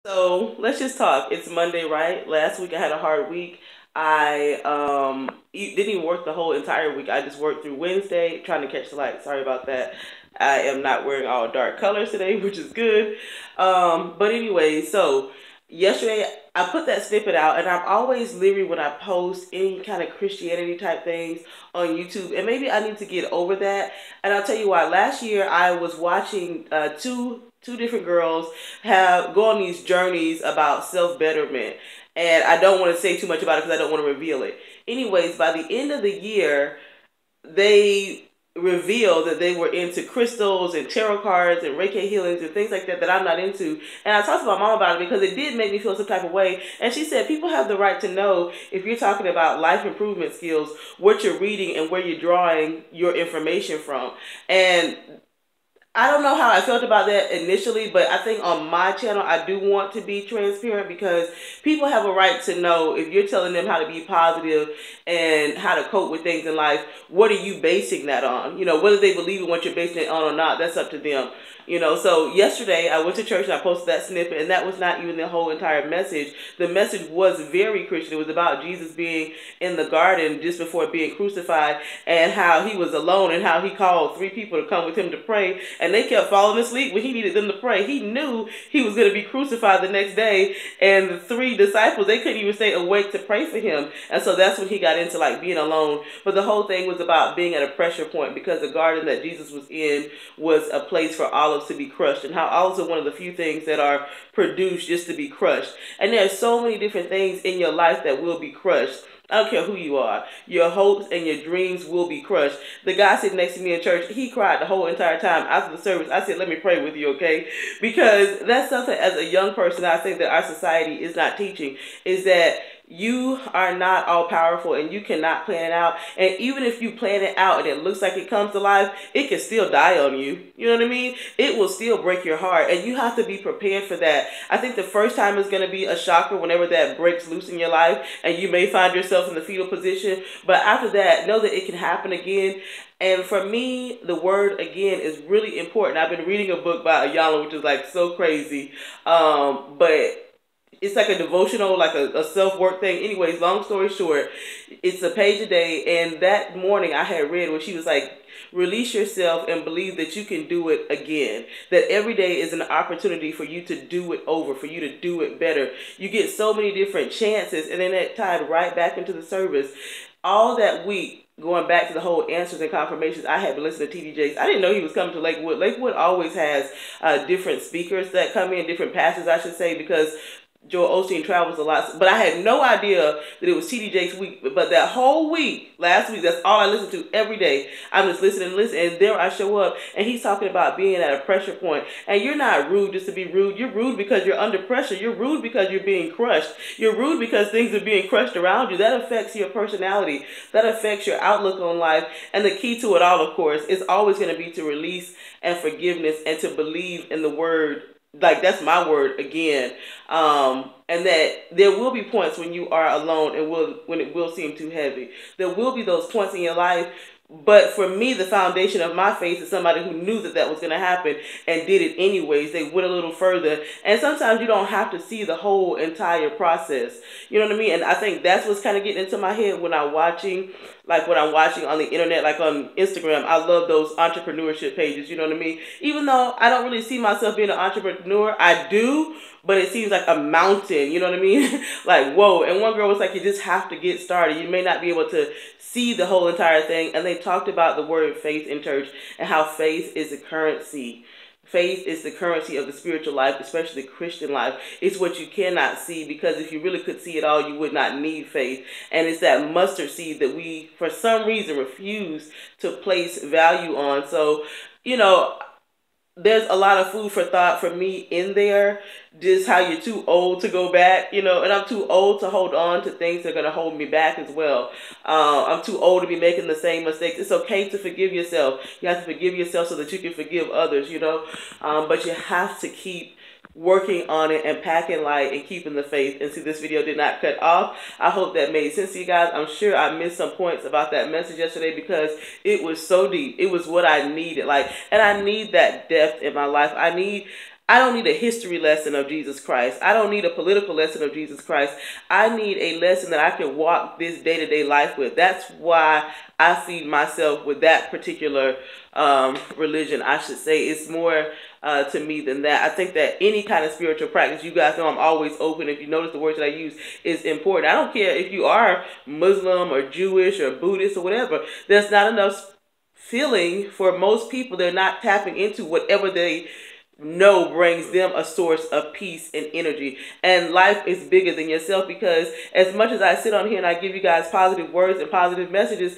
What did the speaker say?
So let's just talk. It's Monday, right? Last week I had a hard week. I didn't even work the whole entire week. I just worked through Wednesday trying to catch the light. Sorry about that. I am not wearing all dark colors today, which is good. But anyway, so yesterday I put that snippet out, and I'm always leery when I post any kind of Christianity type things on YouTube, and maybe I need to get over that. And I'll tell you why. Last year I was watching two different girls have go on these journeys about self betterment, and I don't want to say too much about it because I don't want to reveal it. Anyways, by the end of the year, they revealed that they were into crystals and tarot cards and Reiki healings and things like that that I'm not into. And I talked to my mom about it because it did make me feel some type of way. And she said people have the right to know, if you're talking about life improvement skills, what you're reading and where you're drawing your information from. And I don't know how I felt about that initially, but I think on my channel, I do want to be transparent because people have a right to know, if you're telling them how to be positive and how to cope with things in life, what are you basing that on? You know, whether they believe in what you're basing it on or not, that's up to them. You know, so yesterday I went to church and I posted that snippet, and that was not even the whole entire message. The message was very Christian. It was about Jesus being in the garden just before being crucified, and how he was alone, and how he called three people to come with him to pray, and they kept falling asleep when he needed them to pray. He knew he was going to be crucified the next day, and the three disciples, they couldn't even stay awake to pray for him. And so that's when he got into like being alone. But the whole thing was about being at a pressure point, because the garden that Jesus was in was a place for olives to be crushed, and how olives are one of the few things that are produced just to be crushed. And there's so many different things in your life that will be crushed. I don't care who you are. Your hopes and your dreams will be crushed. The guy sitting next to me in church, he cried the whole entire time after the service. I said, let me pray with you, okay? Because that's something, as a young person, I think that our society is not teaching, is that you are not all powerful and you cannot plan it out. And even if you plan it out and it looks like it comes to life, it can still die on you. You know what I mean? It will still break your heart, and you have to be prepared for that. I think the first time is going to be a shocker whenever that breaks loose in your life, and you may find yourself in the fetal position. But after that, know that it can happen again. And for me, the word again is really important. I've been reading a book by Ayala, which is like so crazy. But it's like a devotional, like a self-work thing. Anyways, long story short, it's a page a day. And that morning I had read where she was like, release yourself and believe that you can do it again. That every day is an opportunity for you to do it over, for you to do it better. You get so many different chances, and then that tied right back into the service. All that week, going back to the whole answers and confirmations, I had been listening to TD Jakes. I didn't know he was coming to Lakewood. Lakewood always has different speakers that come in, different pastors, I should say, because Joel Osteen travels a lot, but I had no idea that it was TD Jakes' week. But that whole week, last week, that's all I listened to every day. I'm just listening, and there I show up, and he's talking about being at a pressure point. And you're not rude just to be rude. You're rude because you're under pressure. You're rude because you're being crushed. You're rude because things are being crushed around you. That affects your personality. That affects your outlook on life. And the key to it all, of course, is always going to be to release and forgiveness and to believe in the word. Like, that's my word again. And that there will be points when you are alone and when it will seem too heavy. There will be those points in your life. But for me, the foundation of my faith is somebody who knew that that was going to happen and did it anyways. They went a little further. And sometimes you don't have to see the whole entire process. You know what I mean? And I think that's what's kind of getting into my head when I'm watching, like when I'm watching on the internet, like on Instagram. I love those entrepreneurship pages, you know what I mean? Even though I don't really see myself being an entrepreneur, I do, but it seems like a mountain, you know what I mean? Like, whoa. And one girl was like, you just have to get started. You may not be able to see the whole entire thing. And they talked about the word faith in church and how faith is the currency. Faith is the currency of the spiritual life, especially the Christian life. It's what you cannot see, because if you really could see it all, you would not need faith. And it's that mustard seed that we, for some reason, refuse to place value on. So, you know, there's a lot of food for thought for me in there. Just how you're too old to go back, you know, and I'm too old to hold on to things that are going to hold me back as well. I'm too old to be making the same mistakes. It's okay to forgive yourself. You have to forgive yourself so that you can forgive others, you know. But you have to keep working on it and packing light and keeping the faith. And see, this video did not cut off. I hope that made sense to you guys. I'm sure I missed some points about that message yesterday because it was so deep. It was what I needed. Like, and I need that depth in my life. I need I don't need a history lesson of Jesus Christ. I don't need a political lesson of Jesus Christ. I need a lesson that I can walk this day-to-day life with. That's why I see myself with that particular religion, I should say. It's more to me than that. I think that any kind of spiritual practice, you guys know I'm always open. If you notice the words that I use is important. I don't care if you are Muslim or Jewish or Buddhist or whatever. There's not enough feeling for most people. They're not tapping into whatever they know brings them a source of peace and energy. And life is bigger than yourself, because as much as I sit on here and I give you guys positive words and positive messages,